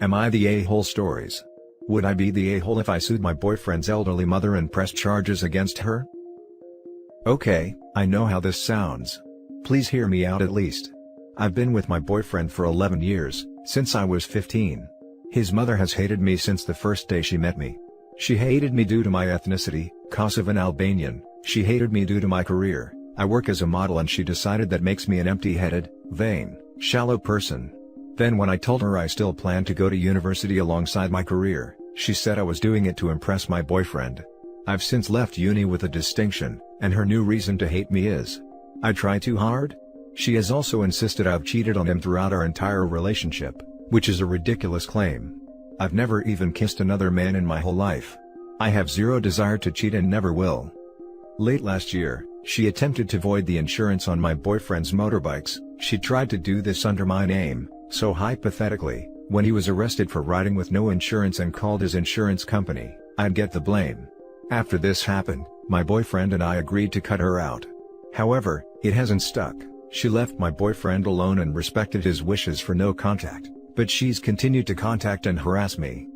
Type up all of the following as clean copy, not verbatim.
Am I the a-hole stories? Would I be the a-hole if I sued my boyfriend's elderly mother and pressed charges against her? Okay, I know how this sounds. Please hear me out at least. I've been with my boyfriend for 11 years, since I was 15. His mother has hated me since the first day she met me. She hated me due to my ethnicity, Kosovan Albanian. She hated me due to my career. I work as a model and she decided that makes me an empty-headed, vain, shallow person. Then when I told her I still planned to go to university alongside my career, she said I was doing it to impress my boyfriend. I've since left uni with a distinction, and her new reason to hate me is I try too hard? She has also insisted I've cheated on him throughout our entire relationship, which is a ridiculous claim. I've never even kissed another man in my whole life. I have zero desire to cheat and never will. Late last year, she attempted to void the insurance on my boyfriend's motorbikes. She tried to do this under my name, so hypothetically, when he was arrested for riding with no insurance and called his insurance company, I'd get the blame. After this happened, my boyfriend and I agreed to cut her out. However, it hasn't stuck. She left my boyfriend alone and respected his wishes for no contact, but she's continued to contact and harass me.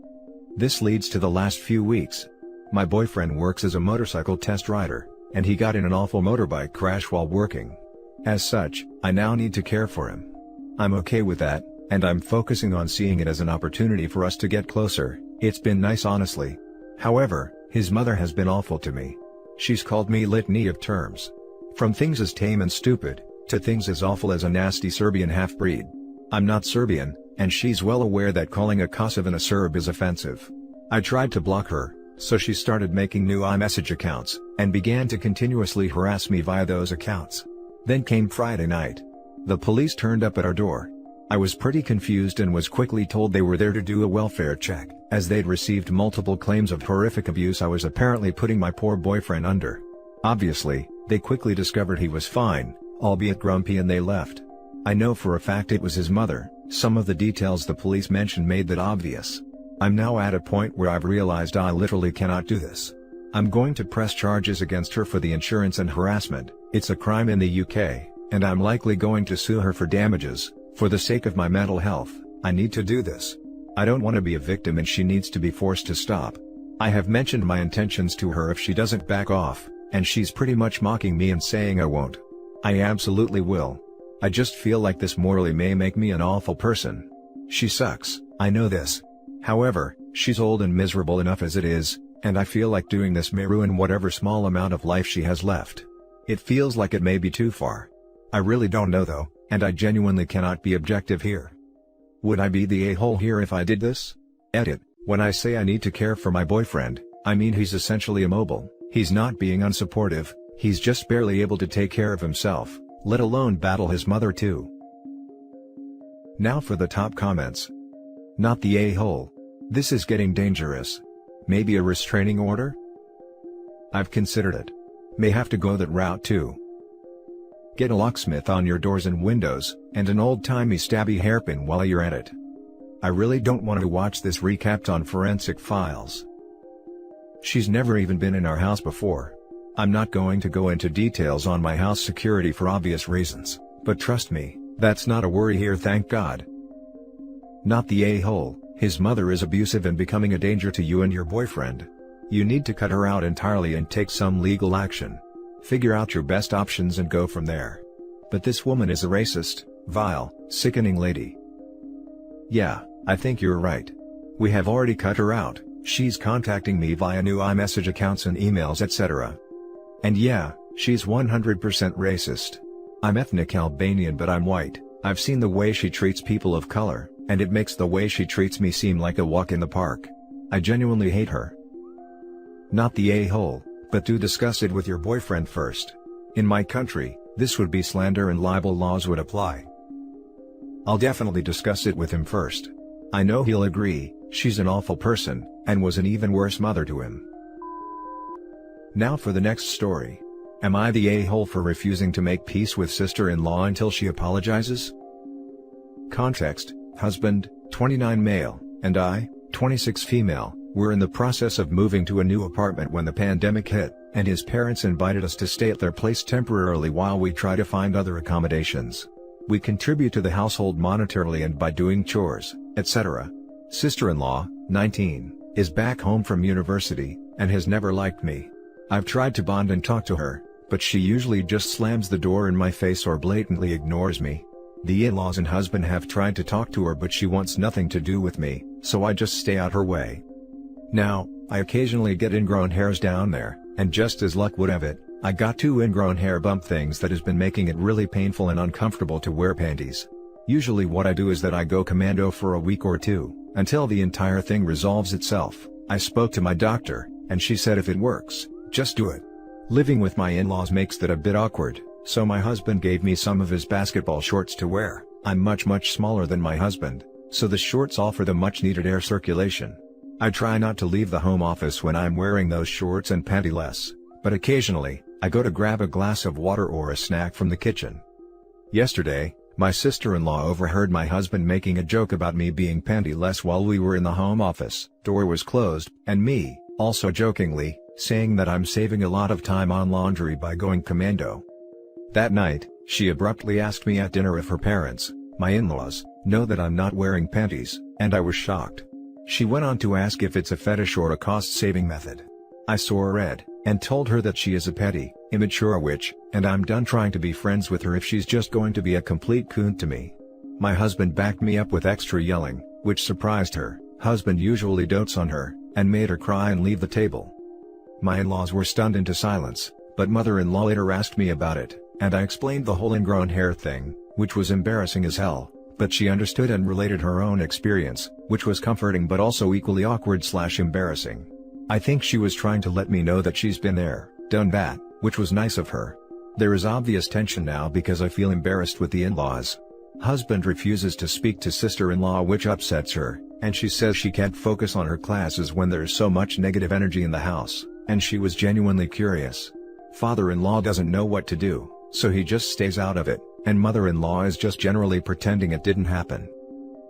This leads to the last few weeks. My boyfriend works as a motorcycle test rider, and he got in an awful motorbike crash while working. As such, I now need to care for him. I'm okay with that, and I'm focusing on seeing it as an opportunity for us to get closer. It's been nice honestly. However, his mother has been awful to me. She's called me litany of terms. From things as tame and stupid, to things as awful as a nasty Serbian half-breed. I'm not Serbian, and she's well aware that calling a Kosovan a Serb is offensive. I tried to block her, so she started making new iMessage accounts, and began to continuously harass me via those accounts. Then came Friday night. The police turned up at our door. I was pretty confused and was quickly told they were there to do a welfare check, as they'd received multiple claims of horrific abuse I was apparently putting my poor boyfriend under. Obviously, they quickly discovered he was fine, albeit grumpy, and they left. I know for a fact it was his mother. Some of the details the police mentioned made that obvious. I'm now at a point where I've realized I literally cannot do this. I'm going to press charges against her for the insurance and harassment. It's a crime in the UK, and I'm likely going to sue her for damages. For the sake of my mental health, I need to do this. I don't want to be a victim and she needs to be forced to stop. I have mentioned my intentions to her if she doesn't back off, and she's pretty much mocking me and saying I won't. I absolutely will. I just feel like this morally may make me an awful person. She sucks, I know this. However, she's old and miserable enough as it is, and I feel like doing this may ruin whatever small amount of life she has left. It feels like it may be too far. I really don't know though, and I genuinely cannot be objective here. Would I be the a-hole here if I did this? Edit. When I say I need to care for my boyfriend, I mean he's essentially immobile. He's not being unsupportive, he's just barely able to take care of himself, let alone battle his mother too. Now for the top comments. Not the a-hole. This is getting dangerous. Maybe a restraining order? I've considered it. May have to go that route too. Get a locksmith on your doors and windows, and an old-timey stabby hairpin while you're at it. I really don't want to watch this recapped on Forensic Files. She's never even been in our house before. I'm not going to go into details on my house security for obvious reasons, but trust me, that's not a worry here, thank God. Not the a-hole. His mother is abusive and becoming a danger to you and your boyfriend. You need to cut her out entirely and take some legal action. Figure out your best options and go from there. But this woman is a racist, vile, sickening lady. Yeah, I think you're right. We have already cut her out. She's contacting me via new iMessage accounts and emails, etc. And yeah, she's 100% racist. I'm ethnic Albanian but I'm white. I've seen the way she treats people of color, and it makes the way she treats me seem like a walk in the park. I genuinely hate her. Not the a-hole, but do discuss it with your boyfriend first. In my country, this would be slander and libel laws would apply. I'll definitely discuss it with him first. I know he'll agree, she's an awful person, and was an even worse mother to him. Now for the next story. Am I the a-hole for refusing to make peace with sister-in-law until she apologizes? Context: husband, 29 male, and I, 26 female, were in the process of moving to a new apartment when the pandemic hit, and his parents invited us to stay at their place temporarily while we try to find other accommodations. We contribute to the household monetarily and by doing chores, etc. Sister-in-law, 19, is back home from university, and has never liked me. I've tried to bond and talk to her, but she usually just slams the door in my face or blatantly ignores me. The in-laws and husband have tried to talk to her, but she wants nothing to do with me, so I just stay out her way. Now, I occasionally get ingrown hairs down there, and just as luck would have it, I got 2 ingrown hair bump things that has been making it really painful and uncomfortable to wear panties. Usually what I do is that I go commando for a week or 2, until the entire thing resolves itself. I spoke to my doctor, and she said if it works, just do it. Living with my in-laws makes that a bit awkward, so my husband gave me some of his basketball shorts to wear. I'm much smaller than my husband, so the shorts offer the much needed air circulation. I try not to leave the home office when I'm wearing those shorts and pantyless, but occasionally, I go to grab a glass of water or a snack from the kitchen. Yesterday, my sister-in-law overheard my husband making a joke about me being pantyless while we were in the home office. Door was closed, and me, also jokingly, saying that I'm saving a lot of time on laundry by going commando. That night, she abruptly asked me at dinner if her parents, my in-laws, know that I'm not wearing panties, and I was shocked. She went on to ask if it's a fetish or a cost-saving method. I saw red, and told her that she is a petty, immature witch, and I'm done trying to be friends with her if she's just going to be a complete coon to me. My husband backed me up with extra yelling, which surprised her. Husband usually dotes on her, and made her cry and leave the table. My in-laws were stunned into silence, but mother-in-law later asked me about it, and I explained the whole ingrown hair thing, which was embarrassing as hell, but she understood and related her own experience, which was comforting but also equally awkward/embarrassing. I think she was trying to let me know that she's been there, done that, which was nice of her. There is obvious tension now because I feel embarrassed with the in-laws. Husband refuses to speak to sister-in-law, which upsets her, and she says she can't focus on her classes when there's so much negative energy in the house, and she was genuinely curious. Father-in-law doesn't know what to do, so he just stays out of it, and mother-in-law is just generally pretending it didn't happen.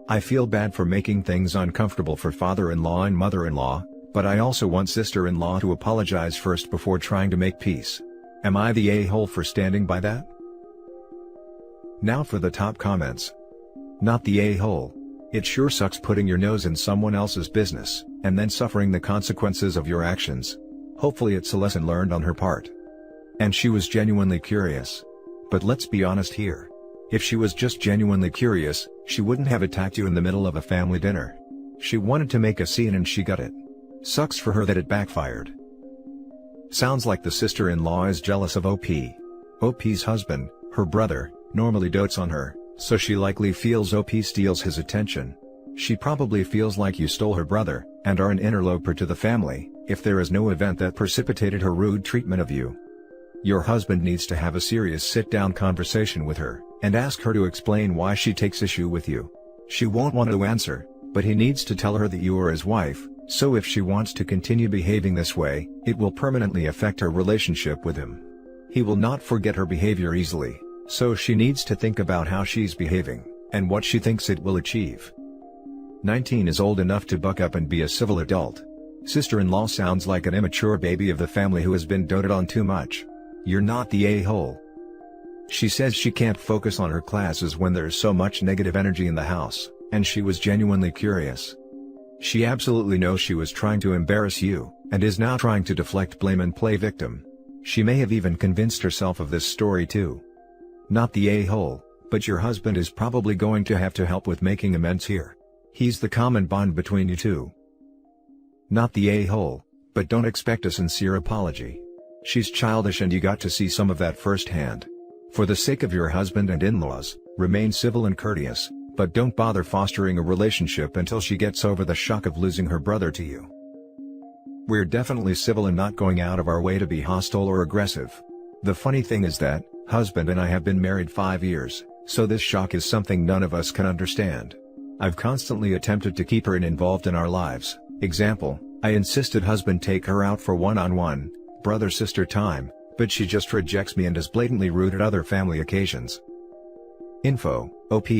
I feel bad for making things uncomfortable for father-in-law and mother-in-law, but I also want sister-in-law to apologize first before trying to make peace. Am I the a-hole for standing by that? Now for the top comments. Not the a-hole. It sure sucks putting your nose in someone else's business, and then suffering the consequences of your actions. Hopefully it's a lesson learned on her part. And she was genuinely curious. But let's be honest here. If she was just genuinely curious, she wouldn't have attacked you in the middle of a family dinner. She wanted to make a scene and she got it. Sucks for her that it backfired. Sounds like the sister-in-law is jealous of OP. OP's husband, her brother, normally dotes on her, so she likely feels OP steals his attention. She probably feels like you stole her brother, and are an interloper to the family, if there is no event that precipitated her rude treatment of you. Your husband needs to have a serious sit-down conversation with her, and ask her to explain why she takes issue with you. She won't want to answer, but he needs to tell her that you are his wife, so if she wants to continue behaving this way, it will permanently affect her relationship with him. He will not forget her behavior easily, so she needs to think about how she's behaving, and what she thinks it will achieve. 19 is old enough to buck up and be a civil adult. Sister-in-law sounds like an immature baby of the family who has been doted on too much. You're not the a-hole. She says she can't focus on her classes when there's so much negative energy in the house, and she was genuinely curious. She absolutely knows she was trying to embarrass you, and is now trying to deflect blame and play victim. She may have even convinced herself of this story too. Not the a-hole, but your husband is probably going to have to help with making amends here. He's the common bond between you two. Not the a-hole, but don't expect a sincere apology. She's childish and you got to see some of that firsthand. For the sake of your husband and in-laws, remain civil and courteous, but don't bother fostering a relationship until she gets over the shock of losing her brother to you. We're definitely civil and not going out of our way to be hostile or aggressive. The funny thing is that, husband and I have been married 5 years, so this shock is something none of us can understand. I've constantly attempted to keep her involved in our lives. Example, I insisted husband take her out for one-on-one, brother-sister time, but she just rejects me and is blatantly rude at other family occasions. Info, OP,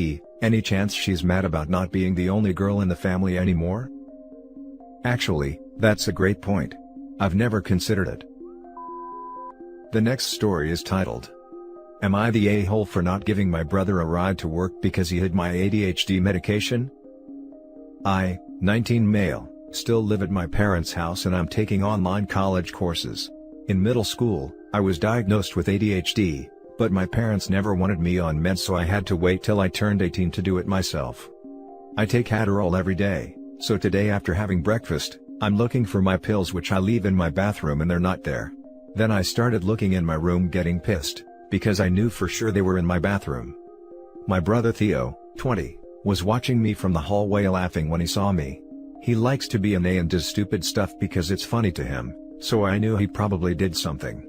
any chance she's mad about not being the only girl in the family anymore? Actually, that's a great point. I've never considered it. The next story is titled, Am I the a-hole for not giving my brother a ride to work because he hid my ADHD medication? 19 male, still live at my parents' house and I'm taking online college courses. In middle school, I was diagnosed with ADHD, but my parents never wanted me on meds, so I had to wait till I turned 18 to do it myself. I take Adderall every day, so today after having breakfast, I'm looking for my pills which I leave in my bathroom and they're not there. Then I started looking in my room getting pissed, because I knew for sure they were in my bathroom. My brother Theo, 20, was watching me from the hallway laughing when he saw me. He likes to be an A and does stupid stuff because it's funny to him, so I knew he probably did something.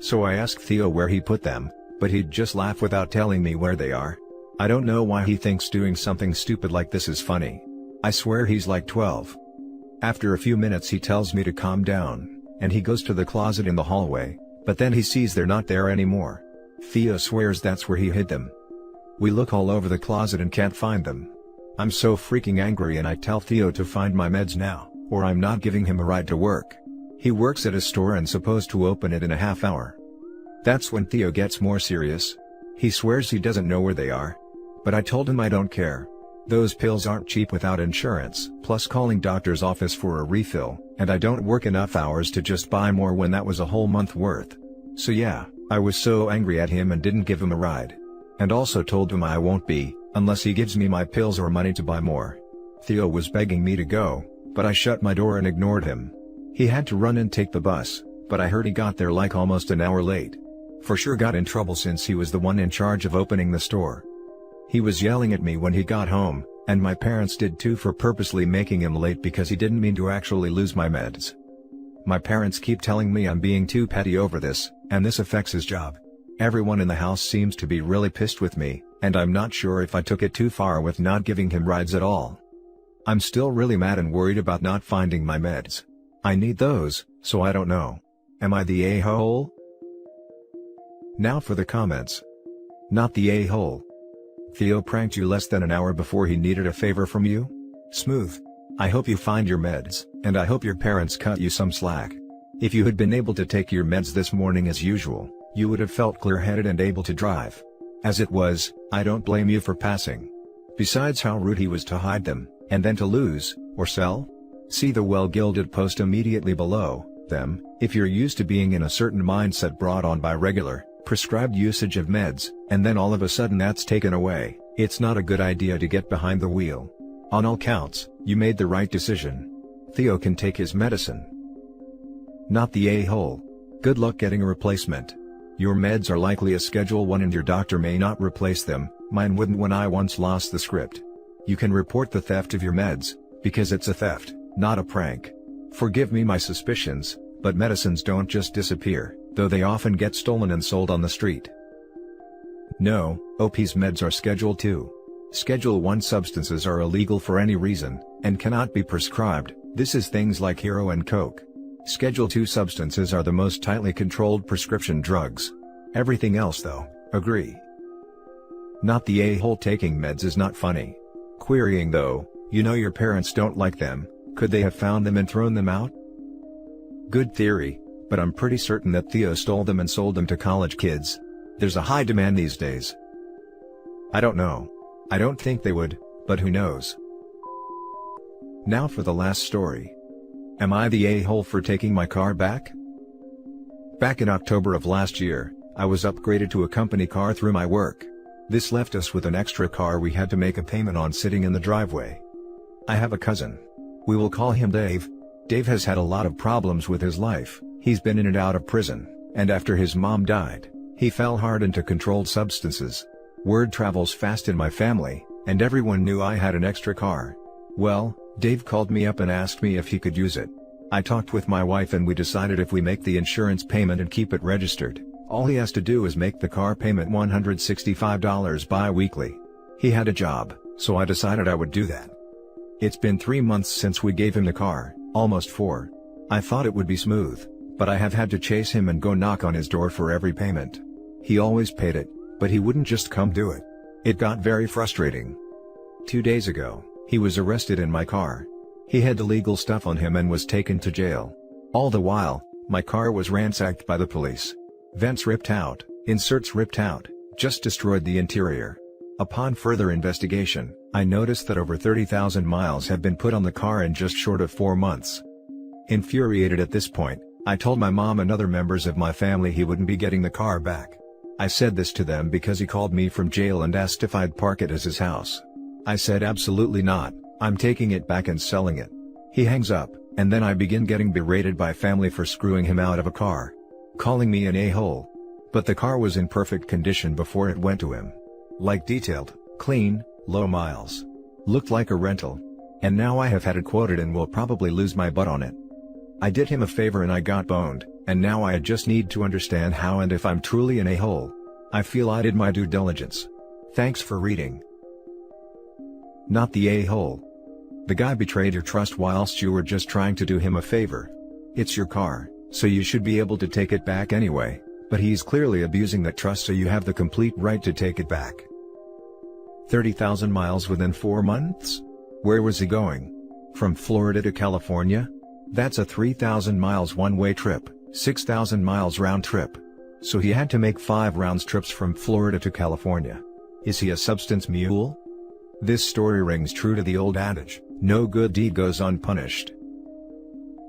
So I asked Theo where he put them, but he'd just laugh without telling me where they are. I don't know why he thinks doing something stupid like this is funny. I swear he's like 12. After a few minutes he tells me to calm down, and he goes to the closet in the hallway, but then he sees they're not there anymore. Theo swears that's where he hid them. We look all over the closet and can't find them. I'm so freaking angry and I tell Theo to find my meds now, or I'm not giving him a ride to work. He works at a store and supposed to open it in a half hour. That's when Theo gets more serious. He swears he doesn't know where they are. But I told him I don't care. Those pills aren't cheap without insurance, plus calling doctor's office for a refill, and I don't work enough hours to just buy more when that was a whole month worth. So yeah, I was so angry at him and didn't give him a ride. And also told him I won't be, unless he gives me my pills or money to buy more. Theo was begging me to go, but I shut my door and ignored him. He had to run and take the bus, but I heard he got there like almost an hour late. For sure got in trouble since he was the one in charge of opening the store. He was yelling at me when he got home, and my parents did too for purposely making him late because he didn't mean to actually lose my meds. My parents keep telling me I'm being too petty over this, and this affects his job. Everyone in the house seems to be really pissed with me, and I'm not sure if I took it too far with not giving him rides at all. I'm still really mad and worried about not finding my meds. I need those, so I don't know. Am I the a-hole? Now for the comments. Not the a-hole. Theo pranked you less than an hour before he needed a favor from you? Smooth. I hope you find your meds, and I hope your parents cut you some slack. If you had been able to take your meds this morning as usual, you would have felt clear-headed and able to drive. As it was, I don't blame you for passing. Besides how rude he was to hide them, and then to lose, or sell? See the well-gilded post immediately below them. If you're used to being in a certain mindset brought on by regular, prescribed usage of meds, and then all of a sudden that's taken away, it's not a good idea to get behind the wheel. On all counts, you made the right decision. Theo can take his medicine. Not the a-hole. Good luck getting a replacement. Your meds are likely a Schedule 1 and your doctor may not replace them. Mine wouldn't when I once lost the script. You can report the theft of your meds, because it's a theft, not a prank. Forgive me my suspicions, but medicines don't just disappear, though they often get stolen and sold on the street. No, OP's meds are Schedule 2. Schedule 1 substances are illegal for any reason, and cannot be prescribed. This is things like heroin and coke. Schedule 2 substances are the most tightly controlled prescription drugs. Everything else though, agree. Not the a-hole. Taking meds is not funny. Querying though, you know your parents don't like them, could they have found them and thrown them out? Good theory, but I'm pretty certain that Theo stole them and sold them to college kids. There's a high demand these days. I don't know. I don't think they would, but who knows. Now for the last story. Am I the a-hole for taking my car back? Back in October of last year, I was upgraded to a company car through my work. This left us with an extra car we had to make a payment on sitting in the driveway. I have a cousin. We will call him Dave. Dave has had a lot of problems with his life. He's been in and out of prison, and after his mom died, he fell hard into controlled substances. Word travels fast in my family, and everyone knew I had an extra car. Well, Dave called me up and asked me if he could use it. I talked with my wife and we decided if we make the insurance payment and keep it registered, all he has to do is make the car payment $165 bi-weekly. He had a job, so I decided I would do that. It's been 3 months since we gave him the car, almost 4. I thought it would be smooth, but I have had to chase him and go knock on his door for every payment. He always paid it, but he wouldn't just come do it. It got very frustrating. 2 days ago, he was arrested in my car. He had illegal stuff on him and was taken to jail. All the while, my car was ransacked by the police. Vents ripped out, inserts ripped out, just destroyed the interior. Upon further investigation, I noticed that over 30,000 miles have been put on the car in just short of 4 months. Infuriated at this point, I told my mom and other members of my family he wouldn't be getting the car back. I said this to them because he called me from jail and asked if I'd park it as his house. I said absolutely not, I'm taking it back and selling it. He hangs up, and then I begin getting berated by family for screwing him out of a car, calling me an a-hole. But the car was in perfect condition before it went to him. Like detailed, clean, low miles. Looked like a rental. And now I have had it quoted and will probably lose my butt on it. I did him a favor and I got boned, and now I just need to understand how and if I'm truly an a-hole. I feel I did my due diligence. Thanks for reading. Not the a-hole. The guy betrayed your trust whilst you were just trying to do him a favor. It's your car, so you should be able to take it back anyway, but he's clearly abusing that trust, so you have the complete right to take it back. 30,000 miles within 4 months? Where was he going? From Florida to California? That's a 3,000 miles one-way trip, 6,000 miles round trip. So he had to make 5 round trips from Florida to California. Is he a substance mule? This story rings true to the old adage, no good deed goes unpunished.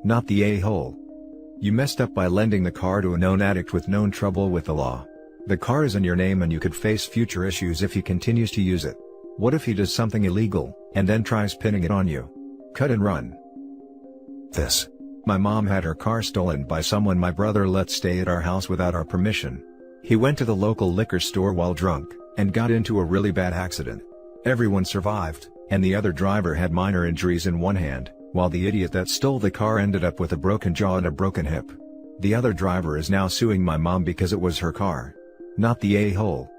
Not the a-hole. You messed up by lending the car to a known addict with known trouble with the law. The car is in your name and you could face future issues if he continues to use it. What if he does something illegal, and then tries pinning it on you? Cut and run. My mom had her car stolen by someone my brother let stay at our house without our permission. He went to the local liquor store while drunk, and got into a really bad accident. Everyone survived, and the other driver had minor injuries in one hand, while the idiot that stole the car ended up with a broken jaw and a broken hip. The other driver is now suing my mom because it was her car. Not the a-hole.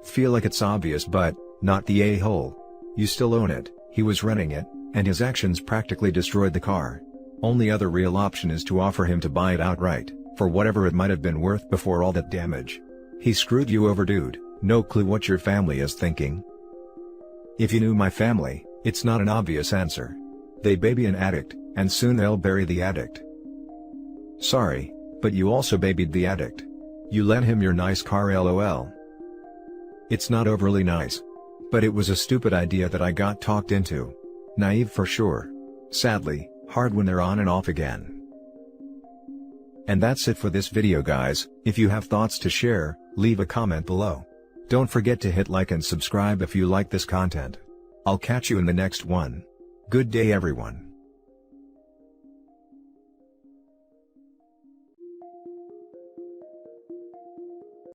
Feel like it's obvious, but not the a-hole. You still own it, he was renting it, and his actions practically destroyed the car. Only other real option is to offer him to buy it outright, for whatever it might have been worth before all that damage. He screwed you over, dude, no clue what your family is thinking. If you knew my family, it's not an obvious answer. They baby an addict, and soon they'll bury the addict. Sorry, but you also babied the addict. You lent him your nice car, lol. It's not overly nice. But it was a stupid idea that I got talked into. Naive for sure. Sadly, hard when they're on and off again. And that's it for this video, guys. If you have thoughts to share, leave a comment below. Don't forget to hit like and subscribe if you like this content. I'll catch you in the next one. Good day, everyone.